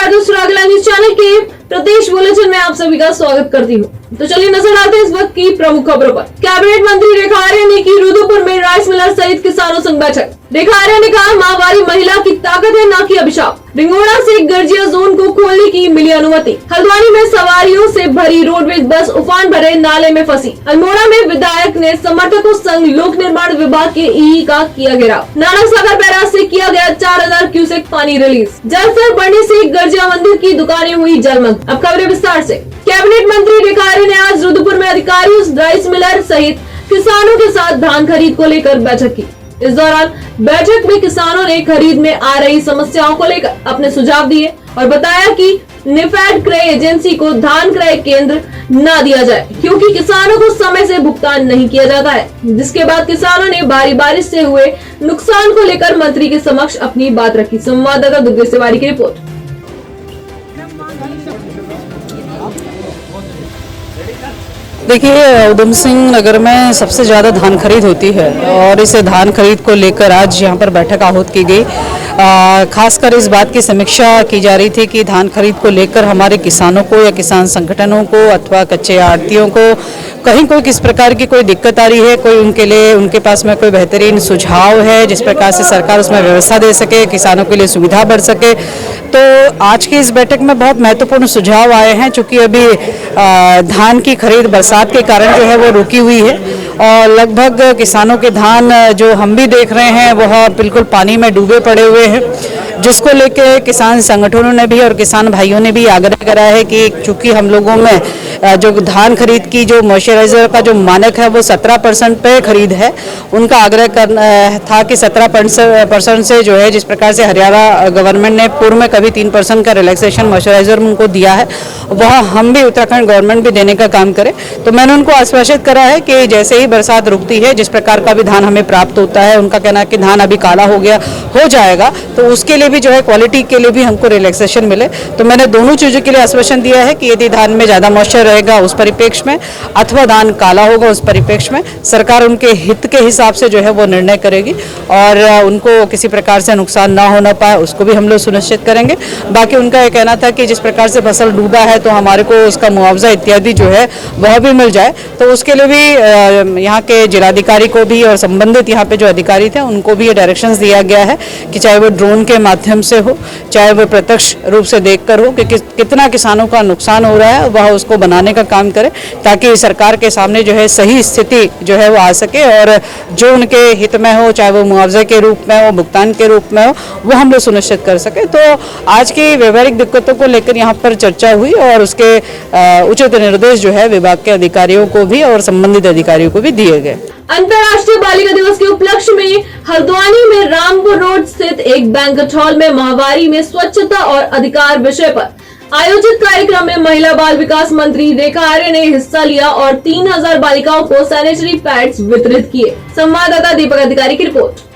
नमस्कार दोस्तों, अगला न्यूज चैनल के प्रदेश बुलेटिन में आप सभी का स्वागत करती हूँ। तो चलिए नजर डालते हैं इस वक्त की प्रमुख खबरों पर। कैबिनेट मंत्री रेखा आर्य ने की रुद्रपुर में राइस मिलर सहित किसानों संग बैठक। रेखा आर्य ने कहा, माहवारी महिला की ताकत है, न कि अभिशाप। रिंगोड़ा से गर्जिया जोन को खोलने की मिली अनुमति। हल्द्वानी में सवारियों से भरी रोडवेज बस उफान भरे नाले में फंसी। अल्मोड़ा में विधायक ने समर्थकों संग लोक निर्माण विभाग के ईई का किया घेराव। नानक सागर बैराज से किया गया 4000 क्यूसेक पानी रिलीज। जलस्तर बढ़ने से गर्जिया मंदिर की दुकानें हुई जलमग्न। अब खबरें विस्तार से। कैबिनेट मंत्री रेखा आर्य ने आज रुद्रपुर में अधिकारियों, राइस मिलर सहित किसानों के साथ धान खरीद को लेकर बैठक की। इस दौरान बैठक में किसानों ने खरीद में आ रही समस्याओं को लेकर अपने सुझाव दिए और बताया कि निफेड क्रय एजेंसी को धान क्रय केंद्र न दिया जाए, क्योंकि किसानों को समय से भुगतान नहीं किया जाता है। जिसके बाद किसानों ने भारी बारिश से हुए नुकसान को लेकर मंत्री के समक्ष अपनी बात रखी। संवाददाता दुर्गेश तिवारी की रिपोर्ट। देखिए, उधम सिंह नगर में सबसे ज़्यादा धान खरीद होती है और इस धान खरीद को लेकर आज यहाँ पर बैठक आहूत की गई। खासकर इस बात की समीक्षा की जा रही थी कि धान खरीद को लेकर हमारे किसानों को या किसान संगठनों को अथवा कच्चे आड़तियों को कहीं कोई किस प्रकार की कोई दिक्कत आ रही है, कोई उनके लिए उनके पास में कोई बेहतरीन सुझाव है जिस प्रकार से सरकार उसमें व्यवस्था दे सके, किसानों के लिए सुविधा बढ़ सके। तो आज की इस बैठक में बहुत महत्वपूर्ण सुझाव आए हैं। चूँकि अभी धान की खरीद बरसात के कारण जो है वो रुकी हुई है और लगभग किसानों के धान जो हम भी देख रहे हैं वह बिल्कुल पानी में डूबे पड़े हुए हैं, जिसको लेके किसान संगठनों ने भी और किसान भाइयों ने भी आग्रह करा है कि चूंकि हम लोगों में जो धान खरीद की जो मॉइस्चराइजर का जो मानक है वो 17% पे खरीद है, उनका आग्रह करना था कि 17% से जो है जिस प्रकार से हरियाणा गवर्नमेंट ने पूर्व में कभी 3% का रिलैक्सेशन मॉइस्चराइजर उनको दिया है, वह हम भी उत्तराखंड गवर्नमेंट भी देने का काम करे। तो मैंने उनको आश्वासित करा है कि जैसे ही बरसात रुकती है, जिस प्रकार का भी धान हमें प्राप्त होता है, उनका कहना है कि धान अभी काला हो जाएगा तो उसके लिए भी जो है क्वालिटी के लिए भी हमको रिलैक्सेशन मिले। तो मैंने दोनों चीज़ों के लिए आश्वासन दिया है कि यदि धान में ज़्यादा मॉइस्चर रहेगा उस परिप्रेक्ष्य में अथवा धान काला होगा उस परिप्रेक्ष्य में सरकार उनके हित के हिसाब से जो है वो निर्णय करेगी और उनको किसी प्रकार से नुकसान ना होना पाए उसको भी हम लोग सुनिश्चित करेंगे। बाकी उनका ये कहना था कि जिस प्रकार से फसल डूबा है तो हमारे को उसका मुआवजा इत्यादि जो है वह भी मिल जाए। तो उसके लिए भी यहाँ के जिलाधिकारी को भी और संबंधित यहाँ पे जो अधिकारी थे उनको भी ये डायरेक्शंस दिया गया है कि चाहे वो ड्रोन के माध्यम से हो, चाहे वो प्रत्यक्ष रूप से देखकर हो कि कितना किसानों का नुकसान हो रहा है, वह उसको बनाने का काम करे ताकि सरकार के सामने जो है सही स्थिति जो है वो आ सके और जो उनके हित में हो, चाहे वो मुआवजे के रूप में हो, भुगतान के रूप में हो, वो हम लोग सुनिश्चित कर सके। तो आज की व्यवहारिक दिक्कतों को लेकर यहाँ पर चर्चा हुई और उसके उचित निर्देश जो है विभाग के अधिकारियों को भी और संबंधित अधिकारियों को भी दिए गए। अंतर्राष्ट्रीय बालिका दिवस के उपलक्ष्य में हल्द्वानी में रामपुर रोड स्थित एक बैंक्वेट हॉल में माहवारी में स्वच्छता और अधिकार विषय पर आयोजित कार्यक्रम में महिला बाल विकास मंत्री रेखा आर्य ने हिस्सा लिया और 3000 बालिकाओं को सैनिटरी पैड्स वितरित किए। संवाददाता दीपक अधिकारी की रिपोर्ट।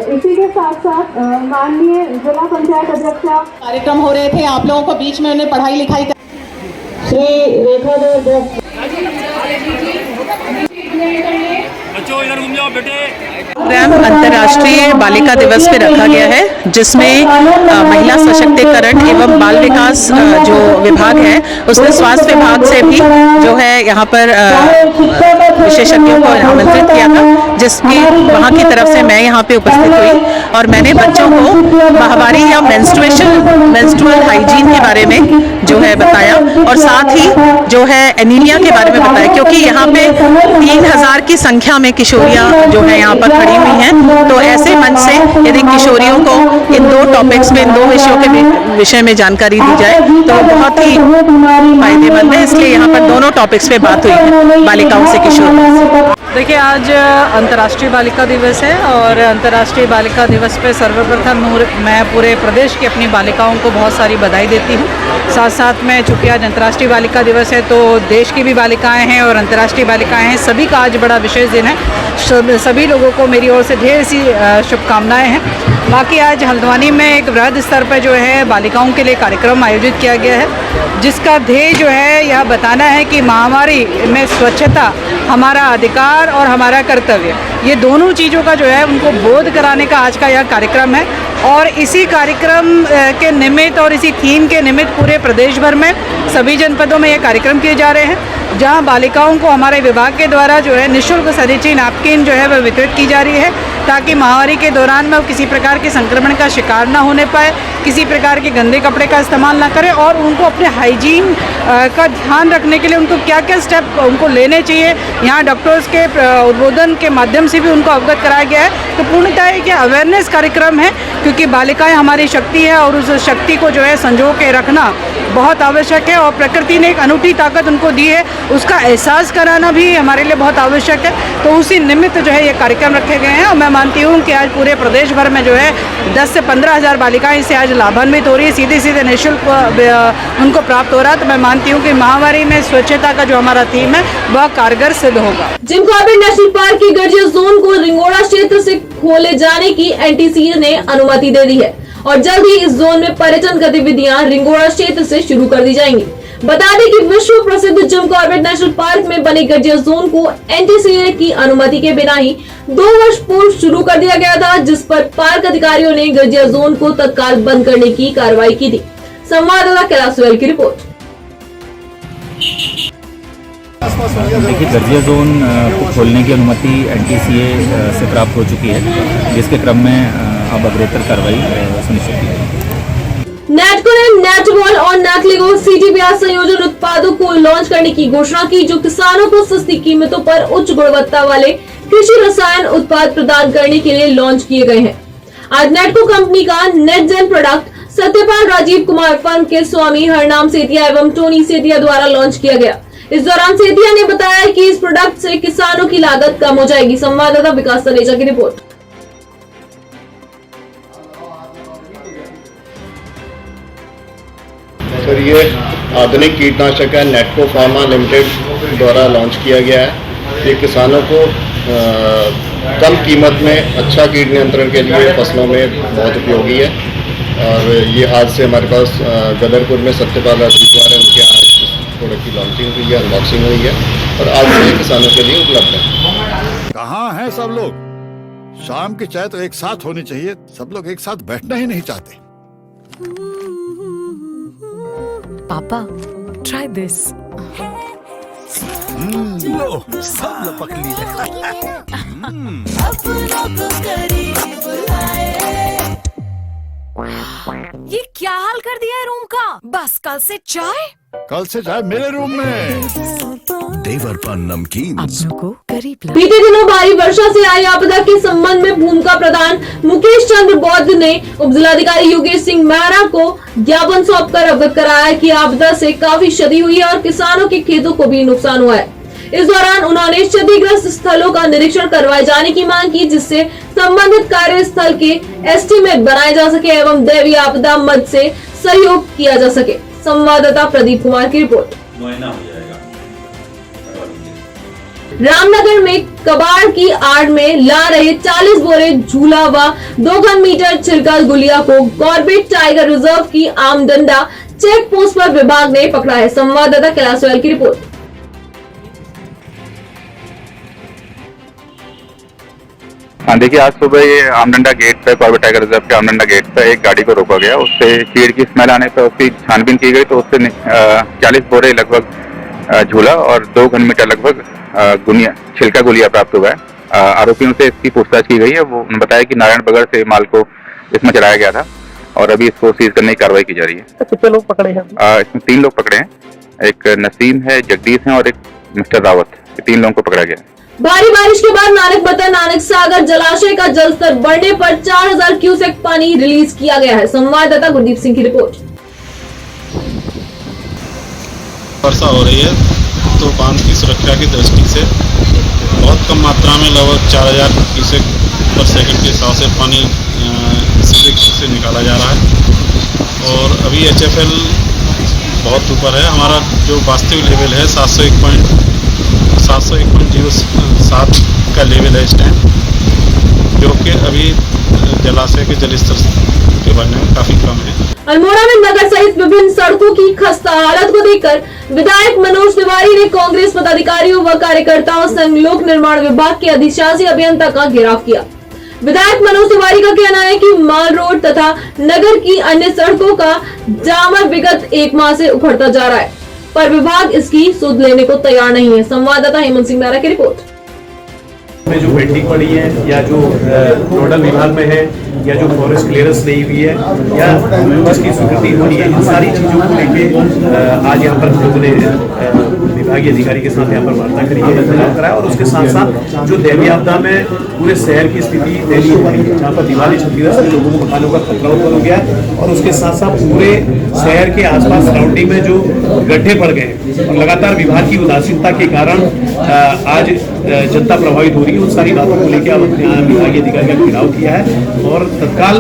इसी के साथ साथ माननीय जिला पंचायत अध्यक्षा कार्यक्रम हो रहे थे, आप लोगों को बीच में उन्हें पढ़ाई लिखाई श्री रेखा प्रोग्राम अंतर्राष्ट्रीय बालिका दिवस पे रखा गया है, जिसमें महिला सशक्तिकरण एवं बाल विकास जो विभाग है उसने स्वास्थ्य विभाग से भी जो है यहाँ पर विशेषज्ञों को आमंत्रित किया था, जिसकी वहाँ की तरफ से मैं यहाँ पे उपस्थित हुई और मैंने बच्चों को माहवारी या मेंस्ट्रुअल हाइजीन के बारे में जो है बताया और साथ ही जो है एनीमिया के बारे में बताया, क्योंकि यहाँ पे 3000 की संख्या में किशोरियाँ जो है यहाँ पर खड़ी हुई हैं। तो ऐसे मंच से यदि किशोरियों को इन दो टॉपिक्स में, इन दो विषयों के विषय में जानकारी दी जाए तो बहुत ही फायदेमंद है। इसलिए यहाँ पर दोनों टॉपिक्स पे बात हुई है, बालिकाओं से किशोर। देखिए, आज अंतर्राष्ट्रीय बालिका दिवस है और अंतर्राष्ट्रीय बालिका दिवस पे सर्वप्रथम मैं पूरे प्रदेश की अपनी बालिकाओं को बहुत सारी बधाई देती हूँ। साथ साथ में चूँकि आज अंतर्राष्ट्रीय बालिका दिवस है तो देश की भी बालिकाएं हैं और अंतर्राष्ट्रीय बालिकाएं हैं, सभी का आज बड़ा विशेष दिन है। सभी लोगों को मेरी ओर से ढेर सी शुभकामनाएँ हैं। बाकी आज हल्द्वानी में एक वृहद स्तर पर जो है बालिकाओं के लिए कार्यक्रम आयोजित किया गया है जिसका ध्येय जो है यह बताना है कि महामारी में स्वच्छता हमारा अधिकार और हमारा कर्तव्य, ये दोनों चीज़ों का जो है उनको बोध कराने का आज का यह कार्यक्रम है। और इसी कार्यक्रम के निमित्त और इसी थीम के निमित्त पूरे प्रदेश भर में सभी जनपदों में ये कार्यक्रम किए जा रहे हैं, जहां बालिकाओं को हमारे विभाग के द्वारा जो है निःशुल्क सैनिटरी नैपकिन जो है वह वितरित की जा रही है, ताकि महामारी के दौरान में वो किसी प्रकार के संक्रमण का शिकार ना होने पाए, किसी प्रकार के गंदे कपड़े का इस्तेमाल ना करें, और उनको अपने हाइजीन का ध्यान रखने के लिए उनको क्या क्या स्टेप उनको लेने चाहिए, यहाँ डॉक्टर्स के उद्बोधन के माध्यम से भी उनको अवगत कराया गया है। तो पूर्णतः एक अवेयरनेस कार्यक्रम है, क्योंकि बालिकाएं हमारी शक्ति है और उस शक्ति को जो है संजो के रखना बहुत आवश्यक है, और प्रकृति ने एक अनूठी ताकत उनको दी है, उसका एहसास कराना भी हमारे लिए बहुत आवश्यक है। तो उसी निमित्त जो है ये कार्यक्रम रखे गए हैं, और मैं मानती हूँ कि आज पूरे प्रदेश भर में जो है 10 से 15 हज़ार बालिकाएं इससे आज लाभान्वित हो रही है, सीधे सीधे निःशुल्क उनको प्राप्त हो रहा है। तो मैं मानती हूँ कि महामारी में स्वच्छता का जो हमारा थीम है वह कारगर सिद्ध होगा। जिम कॉर्बेट नेशनल पार्क की गर्जिया जोन को रिंगोड़ा क्षेत्र से खोले जाने की एनटीसीए ने अनुमति दे दी है, और जल्द ही इस जोन में पर्यटन गतिविधियां रिंगोड़ा क्षेत्र से शुरू कर दी जाएंगी। बता दें कि विश्व प्रसिद्ध जिम कॉर्बेट नेशनल पार्क में बने गर्जिया जोन को एनटीसीए की अनुमति के बिना ही 2 वर्ष पूर्व शुरू कर दिया गया था, जिस पर पार्क अधिकारियों ने गर्जिया जोन को तत्काल बंद करने की कार्रवाई की थी। संवाददाता कैलाश सुहेल की रिपोर्ट। देखिए, गर्जिया जोन को खोलने की अनुमति एनटीसीए से प्राप्त हो चुकी है, जिसके क्रम में अब अग्रेतर कार्रवाई सुनिश्चित की जाएगी। नेटको ने नेटबॉल और नेटलिगो सीटीपीआर संयोजन उत्पादों को लॉन्च करने की घोषणा की, जो किसानों को सस्ती कीमतों पर उच्च गुणवत्ता वाले कृषि रसायन उत्पाद प्रदान करने के लिए लॉन्च किए गए हैं। आज नेटको कंपनी का नेटजेन प्रोडक्ट सत्यपाल राजीव कुमार फर्म के स्वामी हरनाम सेतिया एवं टोनी सेतिया द्वारा लॉन्च किया गया। इस दौरान सेतिया ने बताया कि इस प्रोडक्ट से किसानों की लागत कम हो जाएगी। संवाददाता विकास तनेजा की रिपोर्ट। सर, ये आधुनिक कीटनाशक है, नेटको फार्मा लिमिटेड द्वारा लॉन्च किया गया है। ये किसानों को कम कीमत में अच्छा कीट नियंत्रण के लिए फसलों में बहुत उपयोगी है, और ये आज से हमारे पास गदरपुर में सत्यपाल राजीव द्वारा उनके यहाँ इस प्रोडक्ट की लॉन्चिंग हुई है, अनबॉक्सिंग हुई है, और आज से किसानों के लिए उपलब्ध है। कहाँ हैं सब लोग? शाम की चाय तो एक साथ होनी चाहिए, सब लोग एक साथ बैठना ही नहीं चाहते। पापा, try this. लो, सब लपक ली। ये क्या हाल कर दिया है रूम का? बस कल से चाय? कल से चाय मेरे रूम में। देवरपन नमकीन। अपनों को करीब ला। बीते दिनों भारी वर्षा से आई आपदा के संबंध में भूमिका प्रधान मुकेश चंद्र बौद्ध ने उप जिलाधिकारी योगेश सिंह मेहरा को ज्ञापन सौंपकर अवगत कराया कि आपदा से काफी क्षति हुई है और किसानों के खेतों को भी नुकसान हुआ है। इस दौरान उन्होंने क्षतिग्रस्त स्थलों का निरीक्षण करवाए जाने की मांग की, जिससे संबंधित कार्यस्थल के एस्टीमेट बनाए जा सके एवं दैवीय आपदा मद से सहयोग किया जा सके। संवाददाता प्रदीप कुमार की रिपोर्ट। रामनगर में कबाड़ की आड़ में ला रहे 40 बोरे झूला व 2 घन मीटर छिलका गुलिया को कॉर्बेट टाइगर रिजर्व की आमडंडा चेक पोस्ट पर विभाग ने पकड़ा है। संवाददाता कैलाश सुहेल की रिपोर्ट। हाँ, देखिए, आज सुबह ये आमडंडा गेट पे, कॉर्बेट टाइगर रिजर्व के आमडंडा गेट पे एक गाड़ी को रोका गया। उससे चीड़ की स्मेल आने पर उसकी छानबीन की गई, तो उससे 40 बोरे लगभग झूला और 2 घन मीटर लगभग छिलका गुलिया प्राप्त हुआ है। आरोपियों से इसकी पूछताछ की गई है। वो उन्होंने बताया कि नारायण बगड़ से माल को इसमें चढ़ाया गया था, और अभी इसको सीज करने की कार्रवाई की जा रही है। कितने लोग पकड़े हैं? इसमें 3 लोग पकड़े हैं, एक नसीम है, जगदीश है और एक मिस्टर रावत। 3 लोगों को पकड़ा गया। भारी बारिश के बाद नानक बता नानक सागर जलाशय का जलस्तर बढ़ने पर 4000 क्यूसेक पानी रिलीज किया गया है। संवाददाता गुरदीप सिंह की रिपोर्ट। वर्षा हो रही है, तो बांध की सुरक्षा की दृष्टि से बहुत कम मात्रा में लगभग 4000 क्यूसेक पर सेकंड के हिसाब से पानी से निकाला जा रहा है, और अभी HFL बहुत ऊपर है। हमारा जो वास्तविक लेवल है 701.07 का लेवल है इस टाइम, जो कि अभी जलाशय के जलस्तर के बारे में काफ़ी कम है। अल्मोड़ा में नगर सहित विभिन्न सड़कों की खस्ता हालत को देखकर विधायक मनोज तिवारी ने कांग्रेस पदाधिकारियों व कार्यकर्ताओं संग लोक निर्माण विभाग के अधिशासी अभियंता का घेराव किया। विधायक मनोज तिवारी का कहना है कि माल रोड तथा नगर की अन्य सड़कों का डामर विगत 1 माह से उखड़ता जा रहा है, पर विभाग इसकी सुध लेने को तैयार नहीं है। संवाददाता हेमंत सिंह नारा की रिपोर्ट। में जो पेंडिंग पड़ी है या जो नोडल विभाग में है या जो फॉरेस्ट क्लियरेंस नहीं हुई है या जिसकी स्वीकृति होनी है, इन सारी चीज़ों को लेके आज यहाँ पर हम लोगों ने विभागीय अधिकारी के साथ यहाँ पर वार्ता करी है, इंतजाम कराया और उसके साथ साथ जो दैवीय आपदा में पूरे शहर की स्थिति दयनीय हो रही है, जहाँ पर दिवाली छत्तीस से लोगों को मकानों का खतरा उत्पन्न हो गया और उसके साथ साथ पूरे शहर के आसपास सराउंडिंग में जो गड्ढे पड़ गए और लगातार विभाग की उदासीनता के कारण आज जनता प्रभावित हो रही है। उन सारी बातों को लेकर अब अपने यहाँ विभागीय अधिकारी का घेराव किया है और तत्काल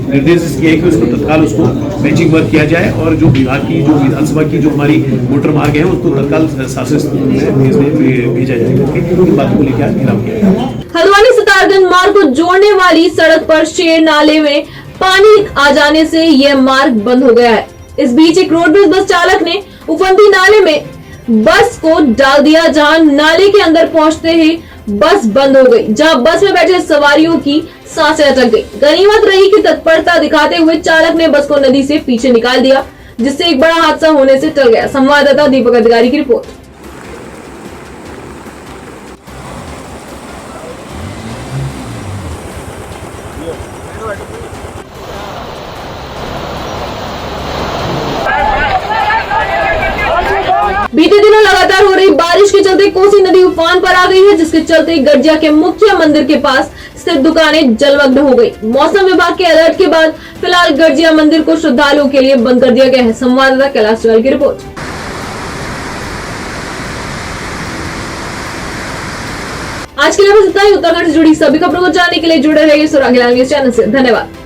निर्देश किया है कि उसको तत्काल उसको मैचिंग वर्क किया जाए और जो विभाग की जो विधानसभा की जो हमारी मोटर मार्ग है उसको तत्काल शासित में भेजा जाएगा। इन बातों को लेकर घेराव किया है। हल्द्वानी सितारगंज मार्ग को जोड़ने वाली सड़क पर शेर नाले में पानी आ जाने से यह मार्ग बंद हो गया है। इस बीच एक रोडवेज बस चालक ने उफंती नाले में बस को डाल दिया, जहां नाले के अंदर पहुंचते ही बस बंद हो गई, जहां बस में बैठे सवारियों की सांसें अटक गई। गनीमत रही कि तत्परता दिखाते हुए चालक ने बस को नदी से पीछे निकाल दिया, जिससे एक बड़ा हादसा होने से टल गया। संवाददाता दीपक अधिकारी की रिपोर्ट। बीते दिनों लगातार हो रही बारिश के चलते कोसी नदी उफान पर आ गई है, जिसके चलते गड़जिया के मुख्य मंदिर के पास स्थित दुकानें जलमग्न हो गई। मौसम विभाग के अलर्ट के बाद फिलहाल गड़जिया मंदिर को श्रद्धालुओं के लिए बंद कर दिया गया है। संवाददाता कैलाश चौहान की रिपोर्ट। आज के लिए बस इतना ही। उत्तराखंड से जुड़ी सभी खबरों को जानने के लिए जुड़े रहिए सुराग लाल न्यूज चैनल से। धन्यवाद।